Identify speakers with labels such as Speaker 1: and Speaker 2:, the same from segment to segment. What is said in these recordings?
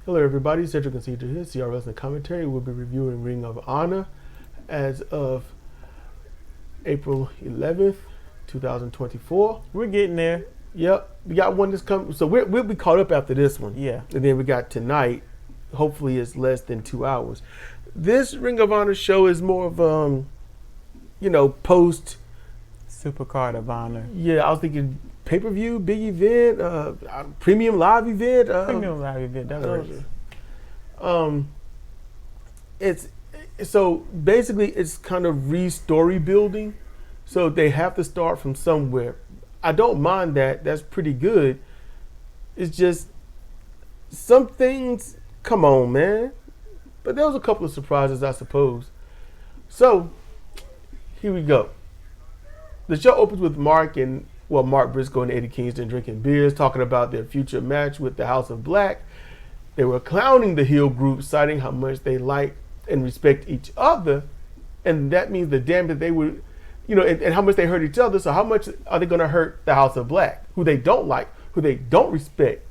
Speaker 1: Hello, everybody. Central Conceded here. CRFP commentary. We'll be reviewing Ring of Honor as of April 11th, 2024.
Speaker 2: We're getting there.
Speaker 1: Yep. We got one that's coming. So we'll be caught up after this one.
Speaker 2: Yeah.
Speaker 1: And then we got tonight. Hopefully it's less than 2 hours. This Ring of Honor show is more of, post.
Speaker 2: Supercard of Honor.
Speaker 1: Yeah, I was thinking pay-per-view, big event, premium live event.
Speaker 2: Premium live event, that works.
Speaker 1: It's so basically it's kind of re-story building. So they have to start from somewhere. I don't mind that. That's pretty good. It's just some things, come on, man. But there was a couple of surprises, I suppose. So here we go. The show opens with Mark Briscoe and Eddie Kingston drinking beers, talking about their future match with the House of Black. They were clowning the heel group, citing how much they like and respect each other. And that means the damn that they would, and how much they hurt each other. So how much are they going to hurt the House of Black, who they don't like, who they don't respect?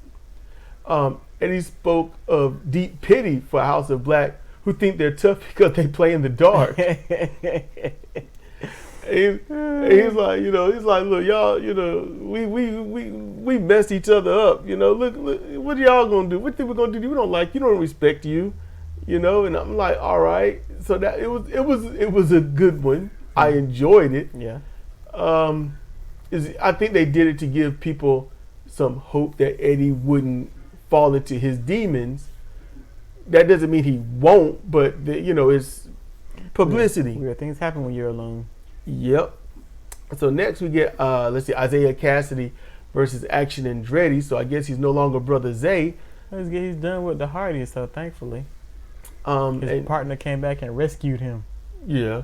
Speaker 1: Eddie spoke of deep pity for House of Black, who think they're tough because they play in the dark. He's like, look, y'all, we messed each other up, look, what are y'all gonna do? What think we're gonna do? We don't like you, don't respect you, and I'm like, all right. So that it was a good one. I enjoyed it.
Speaker 2: Yeah.
Speaker 1: I think they did it to give people some hope that Eddie wouldn't fall into his demons. That doesn't mean he won't, but it's publicity.
Speaker 2: Weird things happen when you're alone.
Speaker 1: Yep. So next we get Isaiah Cassidy versus Action Andretti. So I guess he's no longer Brother Zay.
Speaker 2: He's done with the Hardys, so thankfully. His partner came back and rescued him.
Speaker 1: Yeah.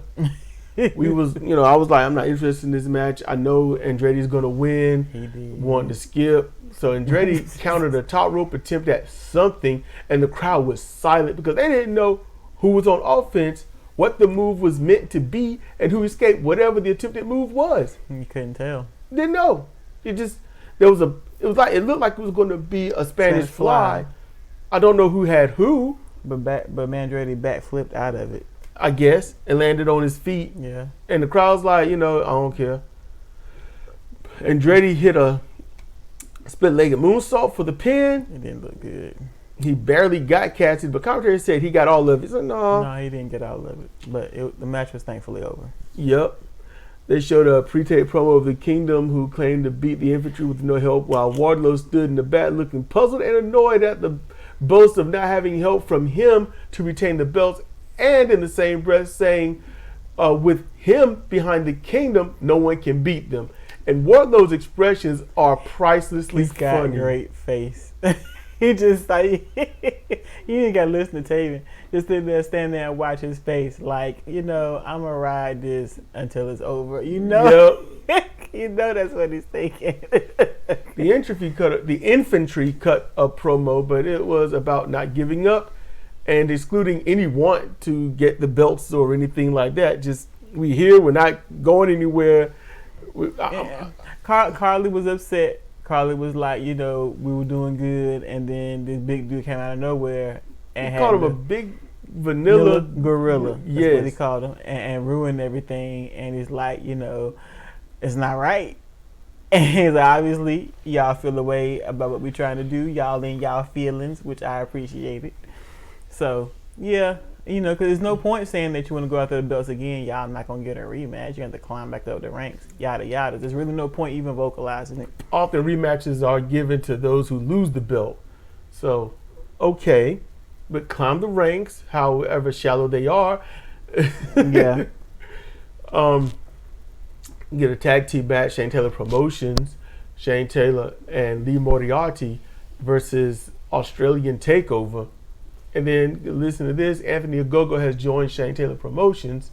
Speaker 1: I was like, I'm not interested in this match. I know Andretti's gonna win.
Speaker 2: He did.
Speaker 1: Want to skip. So Andretti countered a top rope attempt at something, and the crowd was silent because they didn't know who was on offense, what the move was meant to be, and who escaped whatever the attempted move was.
Speaker 2: You couldn't tell.
Speaker 1: Didn't know. It looked like it was going to be a Spanish fly. I don't know who had who.
Speaker 2: But Mandretti backflipped out of it,
Speaker 1: I guess, and landed on his feet.
Speaker 2: Yeah.
Speaker 1: And the crowd's like, I don't care. Andretti hit a split-legged moonsault for the pin.
Speaker 2: It didn't look good.
Speaker 1: He barely got Cassidy, but commentary said he got all of it. So no.
Speaker 2: No, he didn't get all of it. But the match was thankfully over.
Speaker 1: Yep. They showed a pre-tape promo of the Kingdom, who claimed to beat the infantry with no help, while Wardlow stood in the back looking puzzled and annoyed at the boast of not having help from him to retain the belts, and in the same breath saying, with him behind the Kingdom, no one can beat them. And Wardlow's expressions are pricelessly
Speaker 2: He's got
Speaker 1: funny.
Speaker 2: A great face. He just like you ain't gotta listen to Taven. Just sit there, stand there, and watch his face. Like I'm gonna ride this until it's over.
Speaker 1: Yep.
Speaker 2: That's what he's thinking.
Speaker 1: The infantry cut a promo, but it was about not giving up and excluding any want to get the belts or anything like that. Just we here, we're not going anywhere.
Speaker 2: Carly was upset. Carly was like, we were doing good, and then this big dude came out of nowhere and
Speaker 1: called him a big vanilla
Speaker 2: gorilla. That's
Speaker 1: yes.
Speaker 2: what he called him, and ruined everything. And he's like, it's not right. And he's like, obviously, y'all feel the way about what we're trying to do. Y'all in y'all feelings, which I appreciated. So, yeah. Because there's no point saying that you want to go after the belts again. Y'all not going to get a rematch. You have to climb back up the ranks. Yada, yada. There's really no point even vocalizing it.
Speaker 1: Often rematches are given to those who lose the belt. So, okay. But climb the ranks, however shallow they are.
Speaker 2: Yeah.
Speaker 1: Get a tag team match. Shane Taylor Promotions. Shane Taylor and Lee Moriarty versus Australian Takeover. And then listen to this. Anthony Ogogo has joined Shane Taylor Promotions.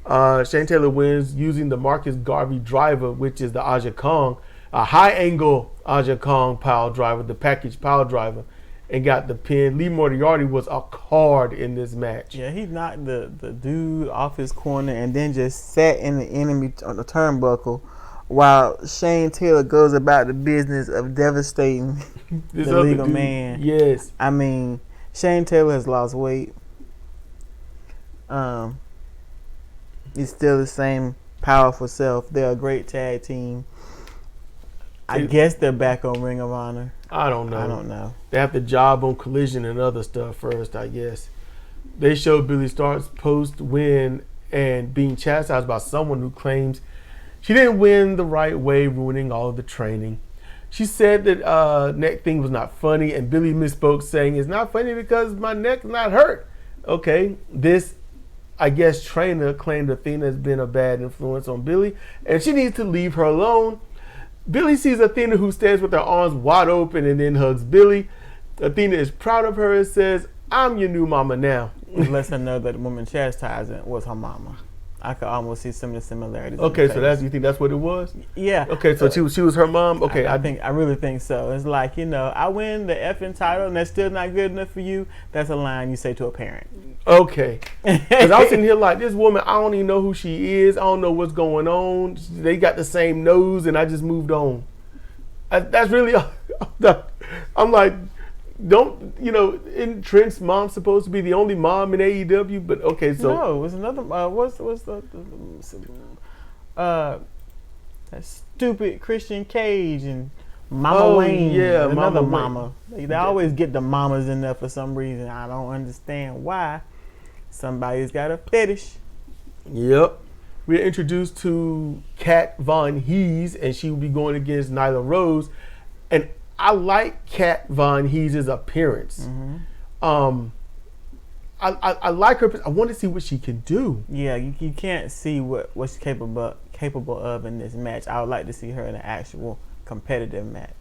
Speaker 1: Shane Taylor wins using the Marcus Garvey driver, which is the Aja Kong, a high angle Aja Kong pile driver, the package pile driver, and got the pin. Lee Moriarty was a card in this match.
Speaker 2: Yeah, he knocked the dude off his corner and then just sat in the enemy on the turnbuckle while Shane Taylor goes about the business of devastating the legal man.
Speaker 1: Yes.
Speaker 2: I mean, Shane Taylor has lost weight. He's still the same powerful self. They're a great tag team. I guess they're back on Ring of Honor.
Speaker 1: I don't know. They have to job on Collision and other stuff first, I guess. They showed Billie Starkz post-win and being chastised by someone who claims she didn't win the right way, ruining all of the training. She said that neck thing was not funny, and Billie misspoke, saying it's not funny because my neck's not hurt. Okay, this, I guess, trainer claimed Athena has been a bad influence on Billie, and she needs to leave her alone. Billie sees Athena, who stands with her arms wide open and then hugs Billie. Athena is proud of her and says, "I'm your new mama now."
Speaker 2: It lets her know that the woman chastising was her mama. I could almost see some of the similarities.
Speaker 1: Okay, so you think that's what it was?
Speaker 2: Yeah.
Speaker 1: Okay, so she was her mom. Okay,
Speaker 2: I really think so. It's like, I win the effing title and that's still not good enough for you. That's a line you say to a parent.
Speaker 1: Okay, because I was sitting here like, this woman, I don't even know who she is. I don't know what's going on. They got the same nose, and I just moved on. That's really. I'm like, isn't Trent's mom supposed to be the only mom in AEW? But okay, so
Speaker 2: no, it was another. What's that stupid Christian Cage and Mama Wayne?
Speaker 1: Yeah,
Speaker 2: another
Speaker 1: Mama.
Speaker 2: They always get the mamas in there for some reason. I don't understand why. Somebody's got a fetish.
Speaker 1: Yep. We're introduced to Kat Von Hees, and she will be going against Nyla Rose. And I like Kat Von Hees' appearance.
Speaker 2: Mm-hmm.
Speaker 1: I like her. I want to see what she can do.
Speaker 2: Yeah, you can't see what she's capable of in this match. I would like to see her in an actual competitive match.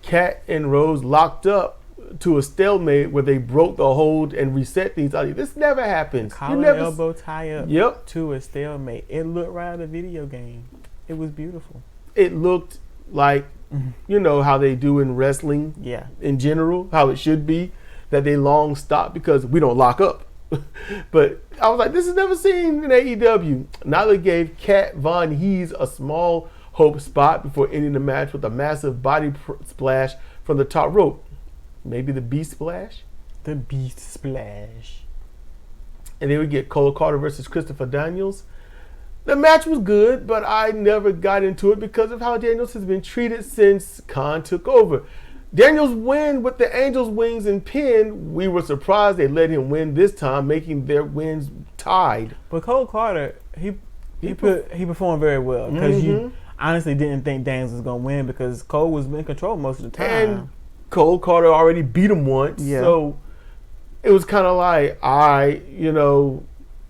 Speaker 1: Kat and Rose locked up to a stalemate where they broke the hold and reset things. This never happens.
Speaker 2: Collar elbow tie up.
Speaker 1: Yep.
Speaker 2: To a stalemate. It looked right out of a video game. It was beautiful.
Speaker 1: It looked like, how they do in wrestling.
Speaker 2: Yeah.
Speaker 1: In general, how it should be, that they long stop because we don't lock up. But I was like, this is never seen in AEW. Nyla gave Kat Von Hees a small hope spot before ending the match with a massive body splash from the top rope. Maybe the Beast Splash?
Speaker 2: The Beast Splash.
Speaker 1: And then we get Cole Carter versus Christopher Daniels. The match was good, but I never got into it because of how Daniels has been treated since Khan took over. Daniels win with the Angels' wings and pin. We were surprised they let him win this time, making their wins tied.
Speaker 2: But Cole Carter, he performed very well because you honestly didn't think Daniels was going to win because Cole was in control most of the time.
Speaker 1: And Cole Carter already beat him once, so it was kind of like, I'm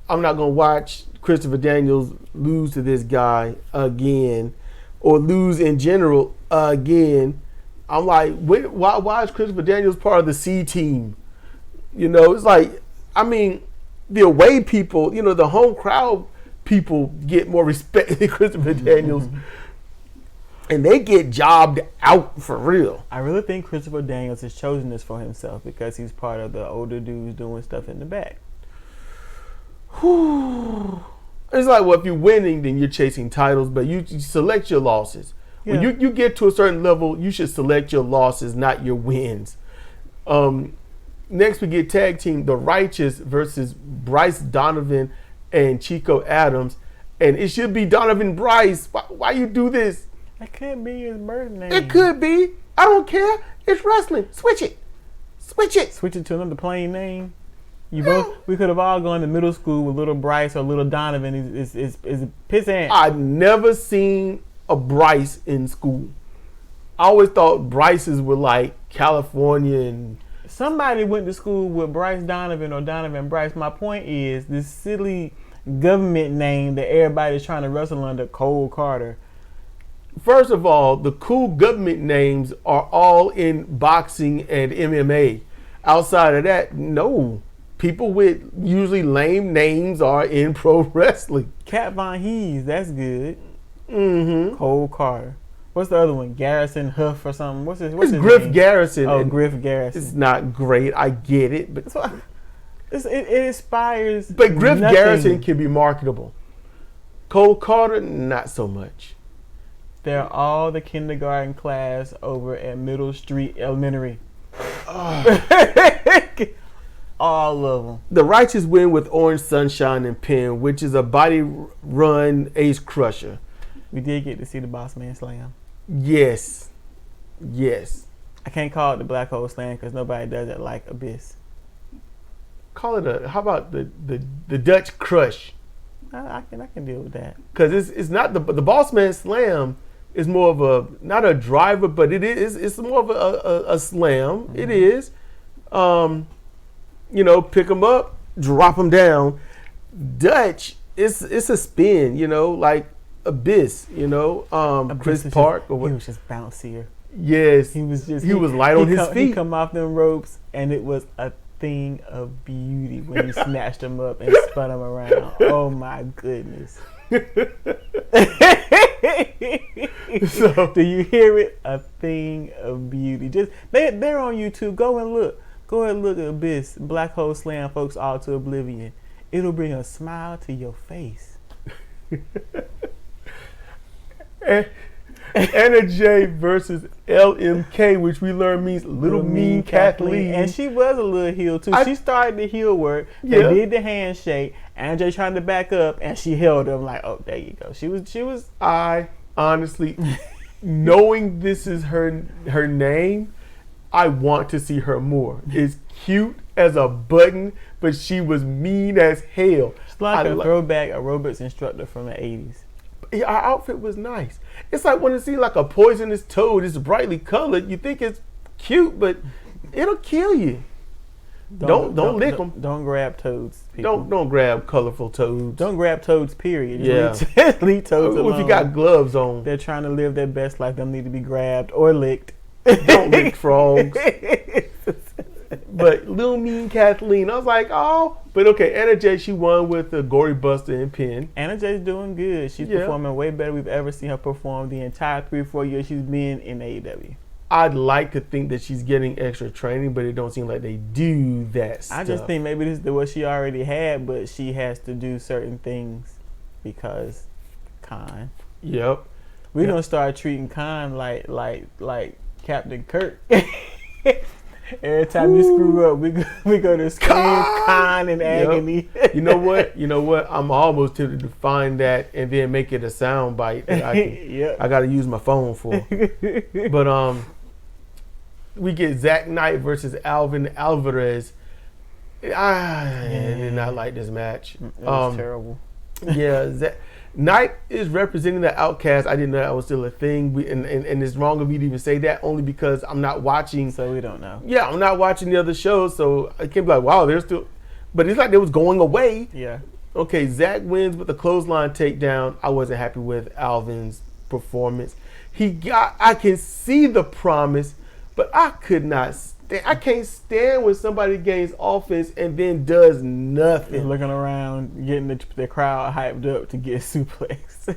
Speaker 1: not going to watch Christopher Daniels lose to this guy again or lose in general again. I'm like, why is Christopher Daniels part of the C team? It's like, the away people, the home crowd people get more respect than Christopher Daniels. And they get jobbed out for real.
Speaker 2: I really think Christopher Daniels has chosen this for himself because he's part of the older dudes doing stuff in the back.
Speaker 1: It's like, well, if you're winning, then you're chasing titles, but you select your losses. Yeah. When you get to a certain level, you should select your losses, not your wins. Next, we get tag team The Righteous versus Bryce Donovan and Chico Adams. And it should be Donovan Bryce. Why you do this?
Speaker 2: That could be his birth name.
Speaker 1: It could be. I don't care. It's wrestling. Switch it. Switch it
Speaker 2: to another plain name. We could have all gone to middle school with little Bryce or little Donovan. Is piss ant.
Speaker 1: I've never seen a Bryce in school. I always thought Bryces were like California and.
Speaker 2: Somebody went to school with Bryce Donovan or Donovan Bryce. My point is this silly government name that everybody's trying to wrestle under, Cole Carter.
Speaker 1: First of all, the cool government names are all in boxing and MMA. Outside of that, no. People with usually lame names are in pro wrestling.
Speaker 2: Kat Von Hees, that's good.
Speaker 1: Mm-hmm.
Speaker 2: Cole Carter. What's the other one? Garrison Huff or something? What's his
Speaker 1: Griff
Speaker 2: name?
Speaker 1: Garrison.
Speaker 2: Oh, Griff Garrison.
Speaker 1: It's not great. I get it, but
Speaker 2: it inspires.
Speaker 1: But Griff
Speaker 2: nothing.
Speaker 1: Garrison can be marketable. Cole Carter, not so much.
Speaker 2: They're all the kindergarten class over at Middle Street Elementary. All of them.
Speaker 1: The Righteous win with Orange Sunshine and Pen, which is a body run ace crusher.
Speaker 2: We did get to see the Boss Man Slam.
Speaker 1: Yes.
Speaker 2: I can't call it the Black Hole Slam because nobody does it like Abyss.
Speaker 1: Call it how about the Dutch Crush?
Speaker 2: I can deal with that.
Speaker 1: Because it's not the Boss Man Slam is more of a, not a driver, but it's more of a slam. Mm-hmm. It is. Pick them up, drop them down. Dutch, it's a spin, like Abyss, Chris Park. Or what?
Speaker 2: He was just bouncier.
Speaker 1: Yes. He was light on his feet.
Speaker 2: He come off them ropes, and it was a thing of beauty when he snatched them up and spun them around. Oh my goodness. So, do you hear it? A thing of beauty. Just they're on YouTube. Go and look at Abyss, Black Hole Slam, folks, all to oblivion. It'll bring a smile to your face.
Speaker 1: Anna J versus LMK, which we learned means Little Mean Kathleen.
Speaker 2: And she was a little heel too. She started the heel work. They did the handshake. Anna J trying to back up, and she held him like, oh, there you go. She was.
Speaker 1: I honestly, knowing this is her name, I want to see her more. It's cute as a button, but she was mean as hell.
Speaker 2: She's like a throwback aerobics instructor from the 80s.
Speaker 1: Our outfit was nice. It's like when you see like a poisonous toad, it's brightly colored. You think it's cute, but it'll kill you. Don't lick them.
Speaker 2: Don't grab toads. People.
Speaker 1: Don't grab colorful toads.
Speaker 2: Don't grab toads. Period.
Speaker 1: Yeah.
Speaker 2: Leave toads alone.
Speaker 1: If you got gloves on,
Speaker 2: they're trying to live their best life. They need to be grabbed or licked.
Speaker 1: Don't lick frogs. But Little Mean Kathleen, I was like, oh. But okay, Anna J, she won with the Gory Buster and Pin.
Speaker 2: Anna J's doing good. She's performing way better we've ever seen her perform the entire 3 or 4 years she's been in AEW.
Speaker 1: I'd like to think that she's getting extra training, but it don't seem like they do that stuff.
Speaker 2: I just think maybe this is what she already had, but she has to do certain things because Khan.
Speaker 1: Yep.
Speaker 2: We're gonna start treating Khan like Captain Kirk. Every time you screw up, we go to scream Khan in agony.
Speaker 1: Yep. You know what? I'm almost tempted to find that and then make it a sound bite that I got to use my phone for. But we get Zach Knight versus Alvin Alvarez. I did not like this match.
Speaker 2: It was terrible.
Speaker 1: Yeah, Knight is representing the Outcast. I didn't know that was still a thing. And it's wrong of me to even say that only because I'm not watching.
Speaker 2: So we don't know.
Speaker 1: Yeah, I'm not watching the other shows, so I can't be like, wow, they're still. But it's like they was going away.
Speaker 2: Yeah.
Speaker 1: Okay, Zach wins with the clothesline takedown. I wasn't happy with Alvin's performance. I can see the promise, but I could not stand. I can't stand when somebody gains offense and then does nothing.
Speaker 2: He's looking around, getting the crowd hyped up to get suplex.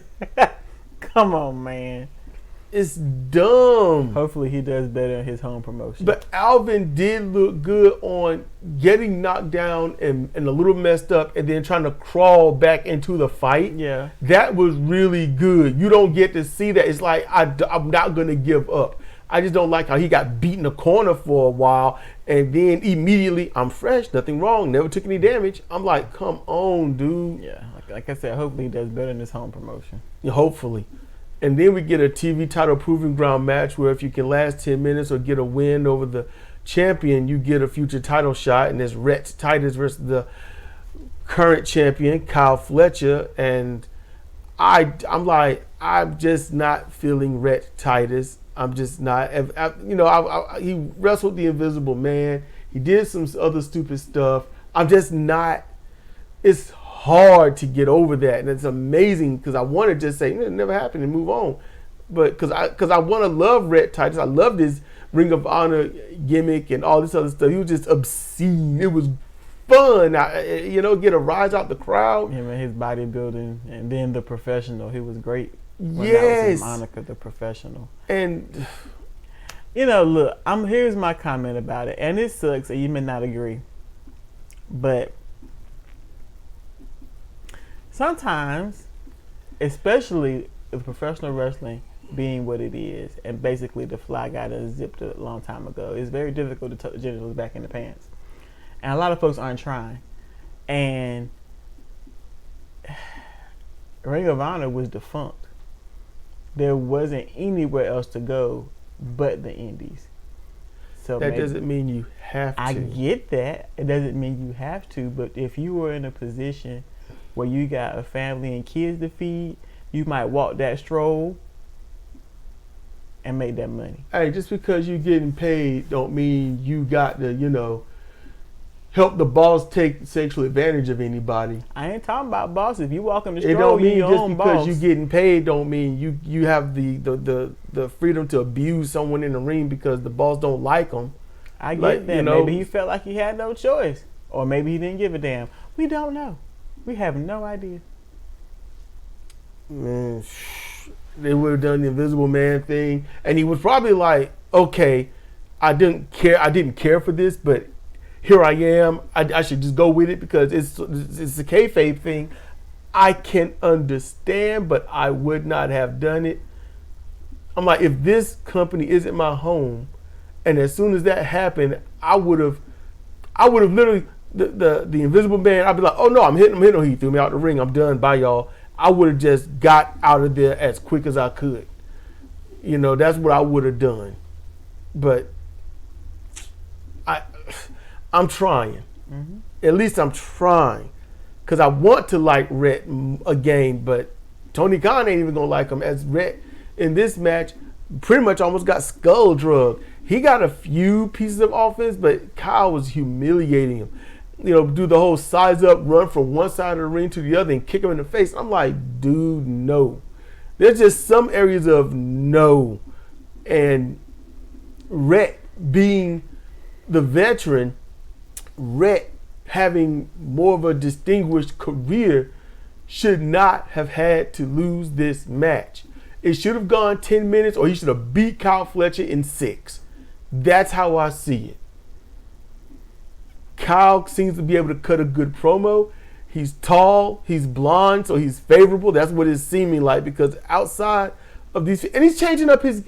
Speaker 2: Come on, man.
Speaker 1: It's dumb.
Speaker 2: Hopefully he does better in his home promotion.
Speaker 1: But Alvin did look good on getting knocked down and a little messed up and then trying to crawl back into the fight.
Speaker 2: Yeah.
Speaker 1: That was really good. You don't get to see that. It's like, I'm not going to give up. I just don't like how he got beat in the corner for a while and then immediately, I'm fresh, nothing wrong, never took any damage. I'm like, come on, dude.
Speaker 2: Yeah, like I said, hopefully he does better in his home promotion.
Speaker 1: Yeah, hopefully. And then we get a TV title proving ground match where if you can last 10 minutes or get a win over the champion, you get a future title shot. And there's Rhett Titus versus the current champion, Kyle Fletcher. And I'm like, I'm just not feeling Rhett Titus. I'm just not, he wrestled the Invisible Man. He did some other stupid stuff. I'm just not, it's hard to get over that. And it's amazing because I want to just say, it never happened and move on. But because I want to love Rhett Titus. I loved his Ring of Honor gimmick and all this other stuff. He was just obscene. It was fun. Get a rise out the crowd.
Speaker 2: Him and his bodybuilding and then The Professional. He was great.
Speaker 1: Yes.
Speaker 2: That was his moniker, The Professional.
Speaker 1: And
Speaker 2: look, here's my comment about it, and it sucks, and you may not agree, but sometimes, especially with professional wrestling being what it is, and basically the fly guy that zipped a long time ago, it's very difficult to tuck the genitals back in the pants. and a lot of folks aren't trying. And Ring of Honor was defunct. There wasn't anywhere else to go but the indies. So
Speaker 1: that doesn't mean you have to.
Speaker 2: I get that. It doesn't mean you have to, but if you were in a position where you got a family and kids to feed, you might walk that stroll and make that money.
Speaker 1: Hey, just because you're getting paid don't mean you got to, you know, help the boss take sexual advantage of anybody.
Speaker 2: I ain't talking about bosses. If you walk in the
Speaker 1: It
Speaker 2: stroll,
Speaker 1: don't mean
Speaker 2: you your
Speaker 1: just
Speaker 2: own
Speaker 1: because
Speaker 2: boss.
Speaker 1: you're getting paid don't mean you have the freedom to abuse someone in the ring because the boss don't like them.
Speaker 2: I get
Speaker 1: like,
Speaker 2: that.
Speaker 1: you know,
Speaker 2: maybe he felt like he had no choice, or maybe he didn't give a damn. We don't know. We have no idea.
Speaker 1: Man, they would have done the Invisible Man thing, and he was probably like, "Okay, I didn't care for this, but here I am. I should just go with it because it's a kayfabe thing. I can understand, but I would not have done it." I'm like, if this company isn't my home, and as soon as that happened, I would have literally the Invisible Man. I'd be like, "Oh no, I'm hitting him. He threw me out the ring. I'm done. Bye, y'all." I would have just got out of there as quick as I could. You know, that's what I would have done. But I'm trying. Mm-hmm. At least I'm trying. Because I want to like Rhett again, but Tony Khan ain't even going to like him, as Rhett in this match pretty much almost got skull drugged. He got a few pieces of offense, but Kyle was humiliating him. You know, do the whole size up, run from one side of the ring to the other and kick him in the face. I'm like, dude, no. There's just some areas of no. And Rhett being the veteran, Rhett having more of a distinguished career, should not have had to lose this match. It should have gone 10 minutes, or he should have beat Kyle Fletcher in 6. That's how I see it. Kyle seems to be able to cut a good promo. He's tall, he's blonde, so he's favorable. That's what it's seeming like, because outside of these, and he's changing up his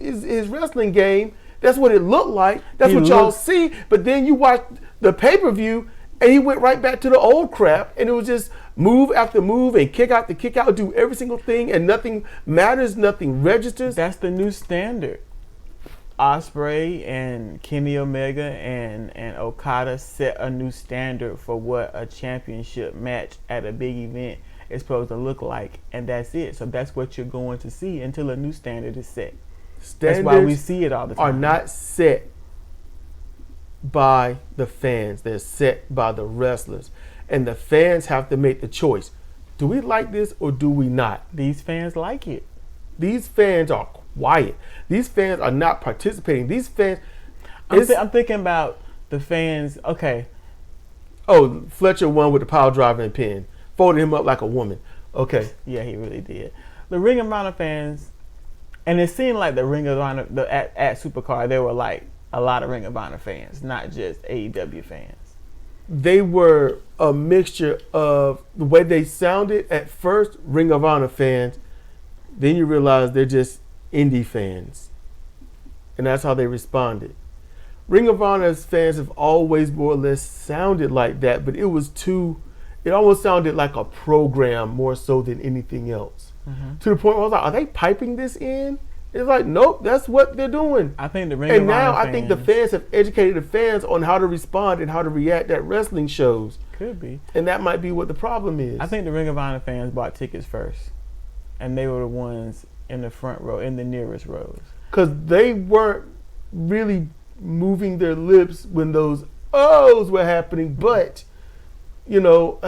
Speaker 1: wrestling game. That's what it looked like. That's what y'all see. But then you watch the pay-per-view, and he went right back to the old crap, and it was just move after move and kick out to kick out, do every single thing, and nothing matters, nothing registers.
Speaker 2: That's the new standard. Ospreay and Kenny Omega and Okada set a new standard for what a championship match at a big event is supposed to look like, and that's it. So that's what you're going to see until a new standard is set. That's why we see it all the time.
Speaker 1: Are not set by the fans. They're set by the wrestlers. And the fans have to make the choice. Do we like this or do we not?
Speaker 2: These fans like it.
Speaker 1: These fans are quiet. These fans are not participating. These fans...
Speaker 2: I'm thinking about the fans. Okay.
Speaker 1: Oh, Fletcher won with the power driver and pin. Folded him up like a woman. Okay.
Speaker 2: Yeah, he really did. The Ring of Honor fans, and it seemed like the Ring of Honor, at Supercard, there were like a lot of Ring of Honor fans, not just AEW fans.
Speaker 1: They were a mixture of the way they sounded at first, Ring of Honor fans. Then you realize they're just indie fans. And that's how they responded. Ring of Honor's fans have always more or less sounded like that, but it almost sounded like a program more so than anything else. Mm-hmm. To the point where I was like, are they piping this in? It's like, nope, that's what they're doing.
Speaker 2: I think the Ring of Honor
Speaker 1: fans. And now I think the fans have educated the fans on how to respond and how to react at wrestling shows.
Speaker 2: Could be.
Speaker 1: And that might be what the problem is.
Speaker 2: I think the Ring of Honor fans bought tickets first. And they were the ones in the front row, in the nearest rows. Because
Speaker 1: they weren't really moving their lips when those ohs were happening, but, you know.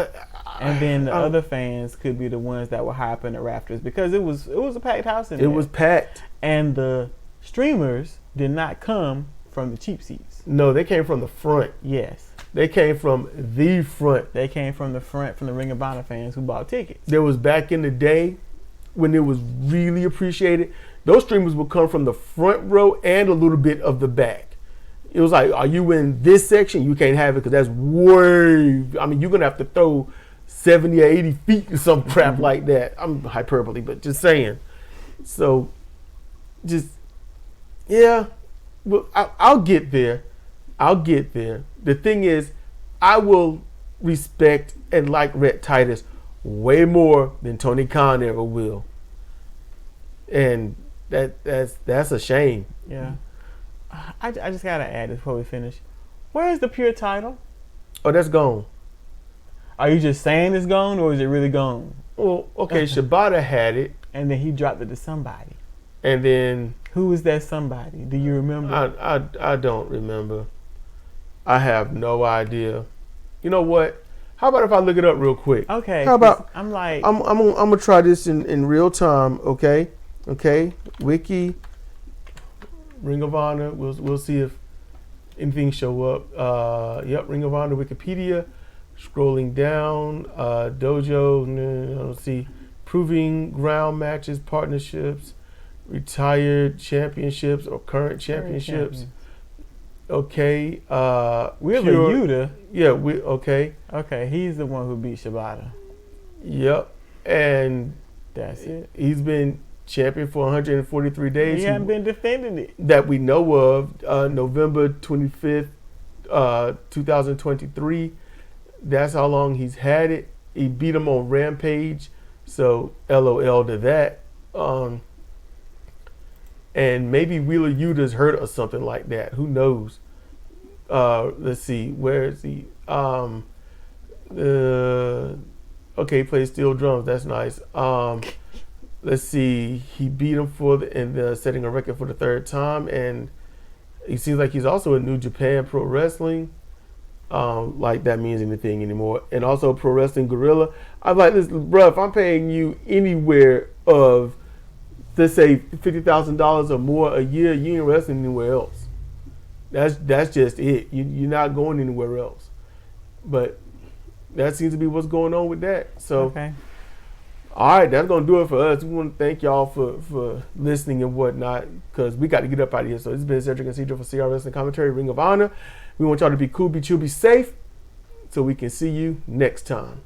Speaker 2: And then the other fans could be the ones that were high up in the rafters, because it was a packed house in there.
Speaker 1: It was packed.
Speaker 2: And the streamers did not come from the cheap seats.
Speaker 1: No, they came from the front.
Speaker 2: Yes.
Speaker 1: They came from the front.
Speaker 2: They came from the front, from the Ring of Honor fans who bought tickets.
Speaker 1: There was back in the day when it was really appreciated. Those streamers would come from the front row and a little bit of the back. It was like, are you in this section? You can't have it because that's way, I mean, you're going to have to throw 70 or 80 feet or some crap like that. I'm hyperbole, but just saying. So, just, yeah, well, I'll get there. I'll get there. The thing is, I will respect and like Rhett Titus way more than Tony Khan ever will, and that's a shame.
Speaker 2: Yeah. I just gotta add this before we finish. Where is the pure title?
Speaker 1: Oh, that's gone.
Speaker 2: Are you just saying it's gone, or is it really gone?
Speaker 1: Well, okay, Shibata had it,
Speaker 2: and then he dropped it to somebody.
Speaker 1: And then
Speaker 2: who was that somebody? Do you remember?
Speaker 1: I don't remember. I have no idea. You know what? How about if I look it up real quick?
Speaker 2: Okay.
Speaker 1: How about
Speaker 2: I'm
Speaker 1: gonna try this in real time. Okay. Wiki, Ring of Honor. We'll see if anything show up. Yep, Ring of Honor, Wikipedia. Scrolling down, dojo. I don't see. Proving ground matches, partnerships, retired championships or current championships. Okay.
Speaker 2: Wheeler Yuta.
Speaker 1: Yeah. Okay.
Speaker 2: Okay, he's the one who beat Shibata.
Speaker 1: Yep. And
Speaker 2: that's it.
Speaker 1: He's been champion for 143 days.
Speaker 2: He hasn't been defending it
Speaker 1: that we know of. November 25th, 2023. That's how long he's had it. He beat him on Rampage, so LOL to that. And maybe Wheeler Yuta's hurt or something like that. Who knows? Let's see. Where is he? Okay, he plays steel drums. That's nice. Let's see. He beat him setting a record for the third time, and he seems like he's also in New Japan Pro Wrestling. Like that means anything anymore. And also Pro Wrestling Guerrilla. I'm like, listen, bro, if I'm paying you anywhere of, let's say, $50,000 or more a year, you ain't wrestling anywhere else. That's just it. You're not going anywhere else. But that seems to be what's going on with that. So,
Speaker 2: okay.
Speaker 1: All right, that's going to do it for us. We want to thank y'all for listening and whatnot, because we got to get up out of here. So this has been Cedric and Cedric for CR Wrestling Commentary, Ring of Honor. We want y'all to be cool, be chill, be safe, so we can see you next time.